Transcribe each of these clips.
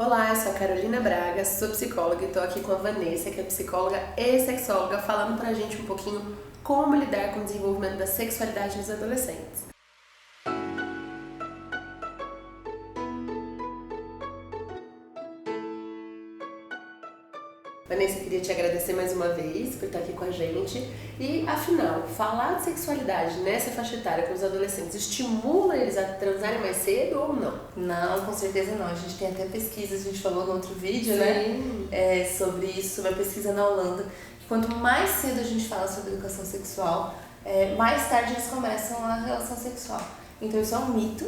Olá, eu sou a Carolina Braga, sou psicóloga e estou aqui com a Vanessa, que é psicóloga e sexóloga, falando pra gente um pouquinho como lidar com o desenvolvimento da sexualidade nos adolescentes. Vanessa, eu queria te agradecer mais uma vez por estar aqui com a gente. E, afinal, falar de sexualidade nessa faixa etária com os adolescentes estimula eles a transarem mais cedo ou não? Não, com certeza não. A gente tem até pesquisas, a gente falou no outro vídeo, Sim. né? Sobre isso, sobre a pesquisa na Holanda. Que quanto mais cedo a gente fala sobre educação sexual, mais tarde eles começam a relação sexual. Então isso é um mito.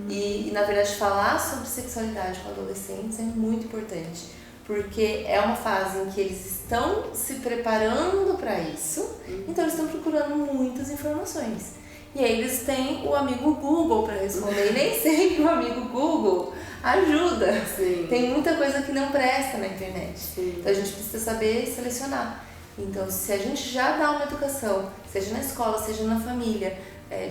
E, na verdade, falar sobre sexualidade com adolescentes é muito importante. Porque é uma fase em que eles estão se preparando para isso, então eles estão procurando muitas informações. E aí eles têm o amigo Google para responder, e nem sempre o amigo Google ajuda. Sim. Tem muita coisa que não presta na internet. Sim. Então a gente precisa saber selecionar. Então se a gente já dá uma educação, seja na escola, seja na família,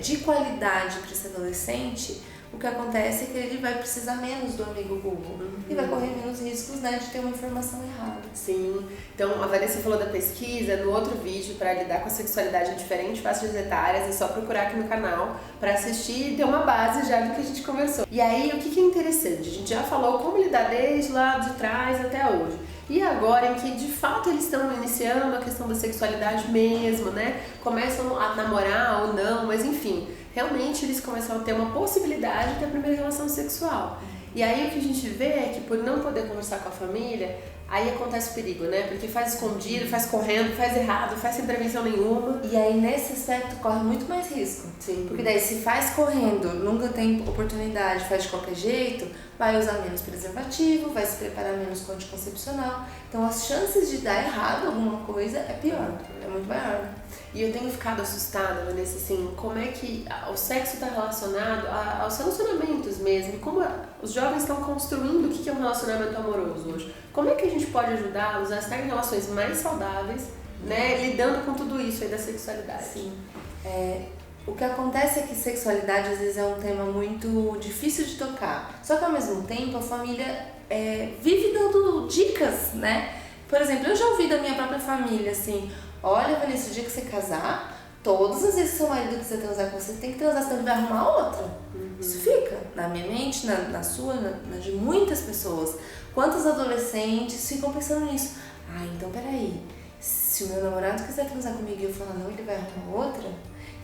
de qualidade para esse adolescente, o que acontece é que ele vai precisar menos do amigo Google e vai correr menos riscos, né, de ter uma informação errada. Sim, então a Vanessa falou da pesquisa no outro vídeo para lidar com a sexualidade em diferentes faixas etárias, é só procurar aqui no canal para assistir e ter uma base já do que a gente conversou. E aí, o que é interessante? A gente já falou como lidar desde lá de trás até hoje. E agora em que de fato eles estão iniciando a questão da sexualidade mesmo, né? Começam a namorar ou não, mas enfim, realmente eles começam a ter uma possibilidade de ter a primeira relação sexual. E aí o que a gente vê é que por não poder conversar com a família, aí acontece o perigo, né? Porque faz escondido, faz correndo, faz errado, faz sem prevenção nenhuma. E aí nesse aspecto corre muito mais risco. Sim. Porque daí se faz correndo, nunca tem oportunidade, faz de qualquer jeito, vai usar menos preservativo, vai se preparar menos com anticoncepcional. Então as chances de dar errado alguma coisa é pior, é muito maior. E eu tenho ficado assustada, Vanessa, assim, como é que o sexo está relacionado aos relacionamentos mesmo, e como os jovens estão construindo o que é um relacionamento amoroso hoje. Como é que a gente pode ajudá-los a estar em relações mais saudáveis, né, lidando com tudo isso aí da sexualidade? Sim. O que acontece é que sexualidade às vezes é um tema muito difícil de tocar, só que ao mesmo tempo a família vive dando dicas, né? Por exemplo, eu já ouvi da minha própria família assim: olha, Vanessa, o dia que você casar, todas as vezes que seu marido quiser transar com você, tem que transar, senão ele vai arrumar outra. Isso fica na minha mente, na sua, na de muitas pessoas. Quantos adolescentes ficam pensando nisso? Ah, então peraí, se o meu namorado quiser transar comigo e eu falar não, ele vai arrumar outra?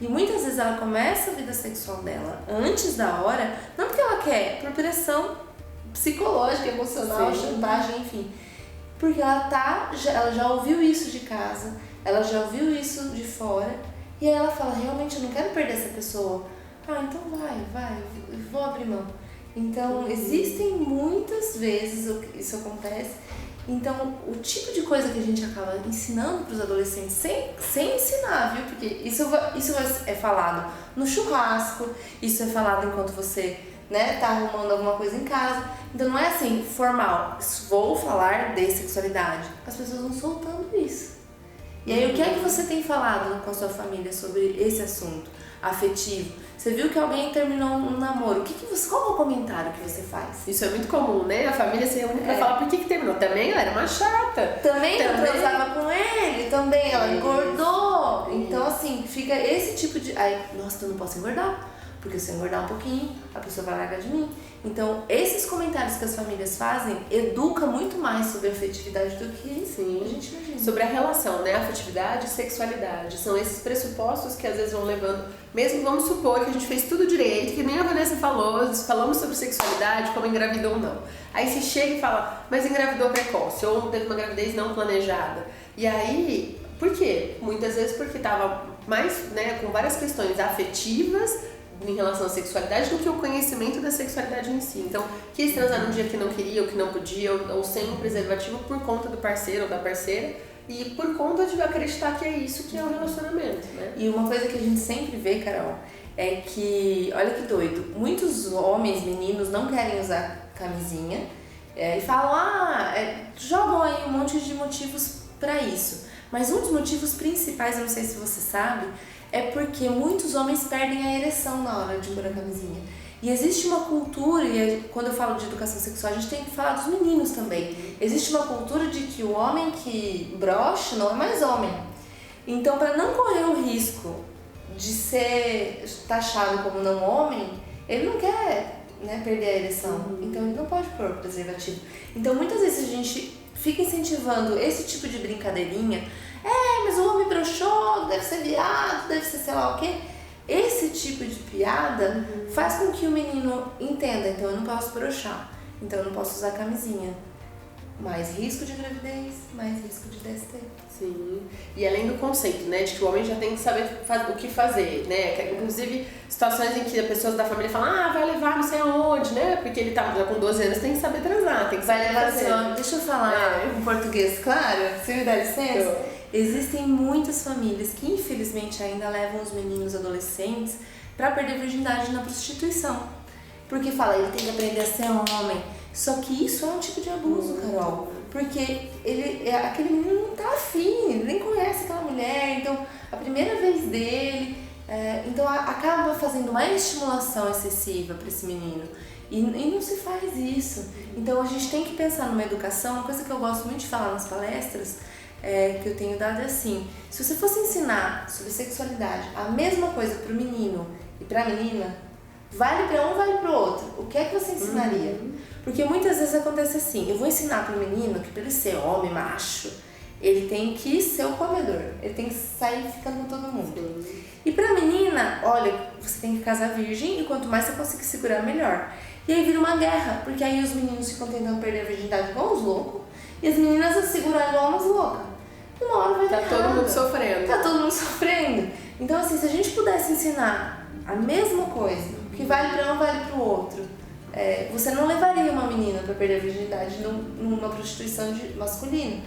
E muitas vezes ela começa a vida sexual dela antes da hora, não porque ela quer, por pressão psicológica, emocional, Sim. chantagem, enfim. Porque ela já ouviu isso de casa, ela já ouviu isso de fora, e aí ela fala, realmente eu não quero perder essa pessoa. Ah, então vai, eu vou abrir mão. Então existem muitas vezes isso acontece. Então o tipo de coisa que a gente acaba ensinando para os adolescentes, sem ensinar, viu? Porque isso é falado no churrasco, isso é falado enquanto você, né, tá arrumando alguma coisa em casa. Então não é assim, formal, vou falar de sexualidade. As pessoas vão soltando isso. E aí o que é que você tem falado com a sua família sobre esse assunto afetivo? Você viu que alguém terminou um namoro, qual é o comentário que você faz? Isso é muito comum, né? A família se reúne pra falar por que terminou. Também ela era uma chata. Também não transava com ele, também ela engordou. Então assim, fica esse tipo de... Aí, nossa, eu não posso engordar. Porque se eu engordar um pouquinho, a pessoa vai largar de mim. Então, esses comentários que as famílias fazem educam muito mais sobre a afetividade do que a gente imagina. Sobre a relação, né? Afetividade e sexualidade. São esses pressupostos que às vezes vão levando... Mesmo vamos supor que a gente fez tudo direito, que nem a Vanessa falou, falamos sobre sexualidade, como engravidou ou não. Aí você chega e fala, mas engravidou precoce, ou teve uma gravidez não planejada. E aí, por quê? Muitas vezes porque estava mais, né, com várias questões afetivas em relação à sexualidade do que o conhecimento da sexualidade em si. Então, quis transar num dia que não queria, ou que não podia, ou sem um preservativo por conta do parceiro ou da parceira, e por conta de acreditar que é isso que é o relacionamento, né? E uma coisa que a gente sempre vê, Carol, é que, olha que doido, muitos homens, meninos, não querem usar camisinha e falam, jogam aí um monte de motivos para isso. Mas um dos motivos principais, eu não sei se você sabe, é porque muitos homens perdem a ereção na hora de pôr a camisinha. E existe uma cultura, e quando eu falo de educação sexual, a gente tem que falar dos meninos também. Existe uma cultura de que o homem que brocha não é mais homem. Então, para não correr o risco de ser taxado como não homem, ele não quer, né, perder a ereção. Então, ele não pode pôr preservativo. Então, muitas vezes a gente fica incentivando esse tipo de brincadeirinha. Mas o homem broxou, deve ser viado, deve ser sei lá o quê. Esse tipo de piada faz com que o menino entenda, então eu não posso broxar, então eu não posso usar camisinha. Mais risco de gravidez, mais risco de DST. Sim, e além do conceito, né, de que o homem já tem que saber o que fazer, né, que, inclusive situações em que as pessoas da família falam, vai levar não sei aonde, né, porque ele tá já com 12 anos, tem que saber transar, tem que saber fazer. Deixa eu falar em português, claro, se me dá licença. Existem muitas famílias que infelizmente ainda levam os meninos adolescentes para perder virgindade na prostituição. Porque fala, ele tem que aprender a ser homem. Só que isso é um tipo de abuso, Carol. Porque aquele menino não tá afim, ele nem conhece aquela mulher, então a primeira vez dele, então acaba fazendo uma estimulação excessiva para esse menino. E não se faz isso. Então a gente tem que pensar numa educação, uma coisa que eu gosto muito de falar nas palestras, que eu tenho dado é assim, se você fosse ensinar sobre sexualidade a mesma coisa pro menino e pra menina, vale pra um, vale pro outro. O que é que você ensinaria? Porque muitas vezes acontece assim, eu vou ensinar pro menino que pra ele ser homem, macho, ele tem que ser o comedor, ele tem que sair ficando com todo mundo. E pra menina, olha, você tem que casar virgem e quanto mais você conseguir segurar, melhor. E aí vira uma guerra, porque aí os meninos ficam tentando perder a virgindade igual os loucos e as meninas a segurar igual umas loucas. Uma hora vai dar errado. Todo mundo sofrendo. Tá todo mundo sofrendo. Então, assim, se a gente pudesse ensinar a mesma coisa, que vale pra um, vale pro outro, você não levaria uma menina pra perder a virgindade numa prostituição masculina.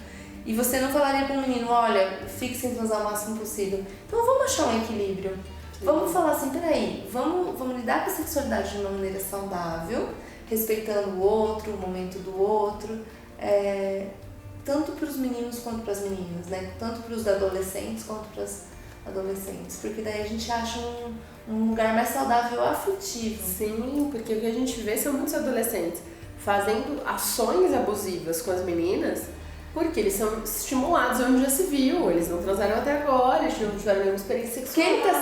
E você não falaria pra um menino, olha, fique sem transar o máximo possível. Então, vamos achar um equilíbrio. Vamos falar assim, peraí, vamos lidar com a sexualidade de uma maneira saudável, respeitando o outro, o momento do outro, tanto para os meninos quanto para as meninas, né? Tanto para os adolescentes quanto para as adolescentes, porque daí a gente acha um lugar mais saudável afetivo. Sim, porque o que a gente vê são muitos adolescentes fazendo ações abusivas com as meninas, porque eles são estimulados onde já se viu, eles não transaram até agora, eles não tiveram nenhuma experiência sexual. Quem está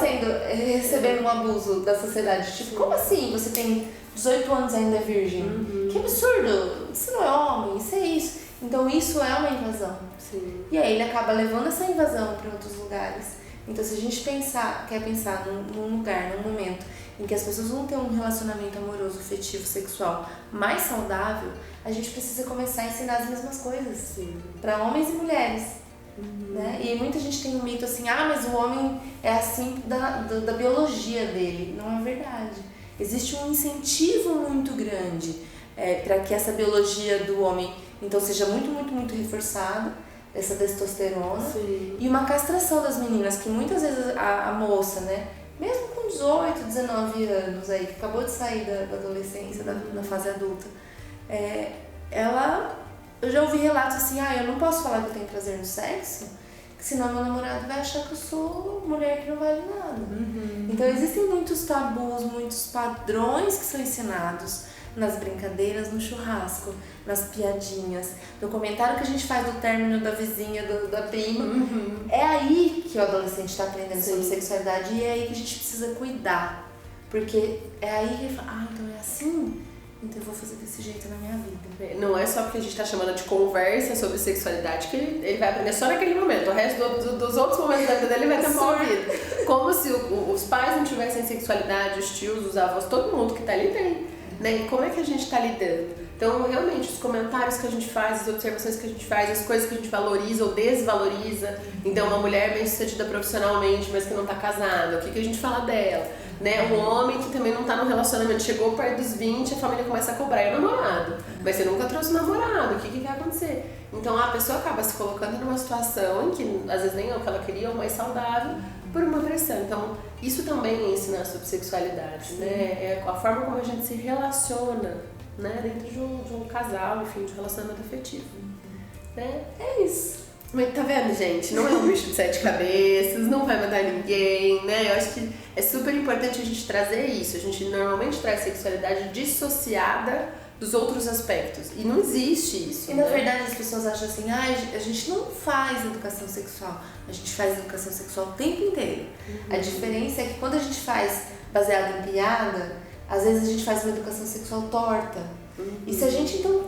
recebendo um abuso da sociedade? Tipo, como assim? Você tem 18 anos e ainda é virgem? Que absurdo! Isso não é homem, isso é isso. Então isso é uma invasão. Sim. E aí ele acaba levando essa invasão para outros lugares. Então se a gente quer pensar num lugar, num momento em que as pessoas vão ter um relacionamento amoroso, afetivo, sexual mais saudável, a gente precisa começar a ensinar as mesmas coisas para homens e mulheres. Né? E muita gente tem um mito assim, mas o homem é assim da biologia dele. Não é verdade. Existe um incentivo muito grande para que essa biologia do homem então seja muito, muito, muito reforçada, essa testosterona. Sim. E uma castração das meninas, que muitas vezes a moça, né, mesmo com 18, 19 anos aí, que acabou de sair da adolescência, na fase adulta, eu já ouvi relatos assim, eu não posso falar que eu tenho prazer no sexo, senão meu namorado vai achar que eu sou mulher que não vale nada. Então existem muitos tabus, muitos padrões que são ensinados nas brincadeiras, no churrasco, nas piadinhas, no comentário que a gente faz do término da vizinha, da prima. É aí que o adolescente está aprendendo sobre sexualidade e é aí que a gente precisa cuidar. Porque é aí que ele fala, então é assim? Então eu vou fazer desse jeito na minha vida. Não é só porque a gente está chamando de conversa sobre sexualidade que ele vai aprender só naquele momento. O resto dos outros momentos da vida dele vai ter uma vida. Como se os pais não tivessem sexualidade, os tios, os avós, todo mundo que está ali tem. Né? E como é que a gente está lidando? Então, realmente, os comentários que a gente faz, as observações que a gente faz, as coisas que a gente valoriza ou desvaloriza. Então, uma mulher bem-sucedida profissionalmente, mas que não está casada, o que a gente fala dela? Né? Um homem que também não está no relacionamento, chegou perto dos 20, a família começa a cobrar, é o namorado. Mas você nunca trouxe namorado, o que vai acontecer? Então, a pessoa acaba se colocando numa situação em que, às vezes, nem é o que ela queria, ou mais saudável, por uma pressão. Então, isso também é ensinar sobre sexualidade, né? É a forma como a gente se relaciona, né? Dentro de um casal, enfim, de um relacionamento afetivo. Né? É isso. Mas tá vendo, gente? Não é um bicho de 7 cabeças, não vai matar ninguém, né? Eu acho que é super importante a gente trazer isso. A gente normalmente traz sexualidade dissociada dos outros aspectos. E não existe isso. E na verdade as pessoas acham assim, a gente não faz educação sexual, a gente faz educação sexual o tempo inteiro. A diferença é que quando a gente faz baseado em piada, às vezes a gente faz uma educação sexual torta. E se a gente então,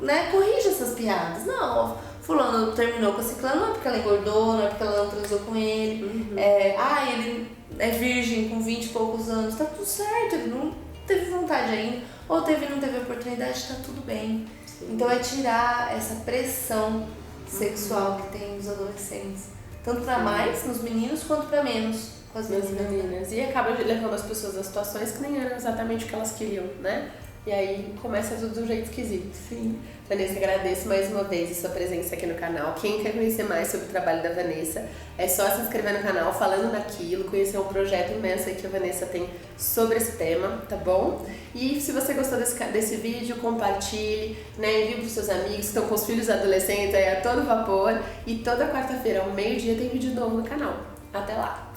né, corrige essas piadas. Não, fulano terminou com a ciclana, não é porque ela engordou, não é porque ela não transou com ele. Ele é virgem com 20 e poucos anos, tá tudo certo, ele não teve vontade ainda, ou não teve oportunidade, tá tudo bem. Sim. Então é tirar essa pressão sexual que tem nos adolescentes. Tanto pra mais, nos meninos, quanto pra menos com as meninas. E acaba levando as pessoas a situações que nem eram exatamente o que elas queriam, né? E aí começa tudo de um jeito esquisito. Sim. Vanessa, agradeço mais uma vez a sua presença aqui no canal. Quem quer conhecer mais sobre o trabalho da Vanessa, é só se inscrever no canal Falando Naquilo, conhecer um projeto imenso aí que a Vanessa tem sobre esse tema, tá bom? E se você gostou desse vídeo, compartilhe, né? Envie para os seus amigos que estão com os filhos adolescentes aí a todo vapor. E toda quarta-feira, ao meio-dia, tem vídeo novo no canal. Até lá!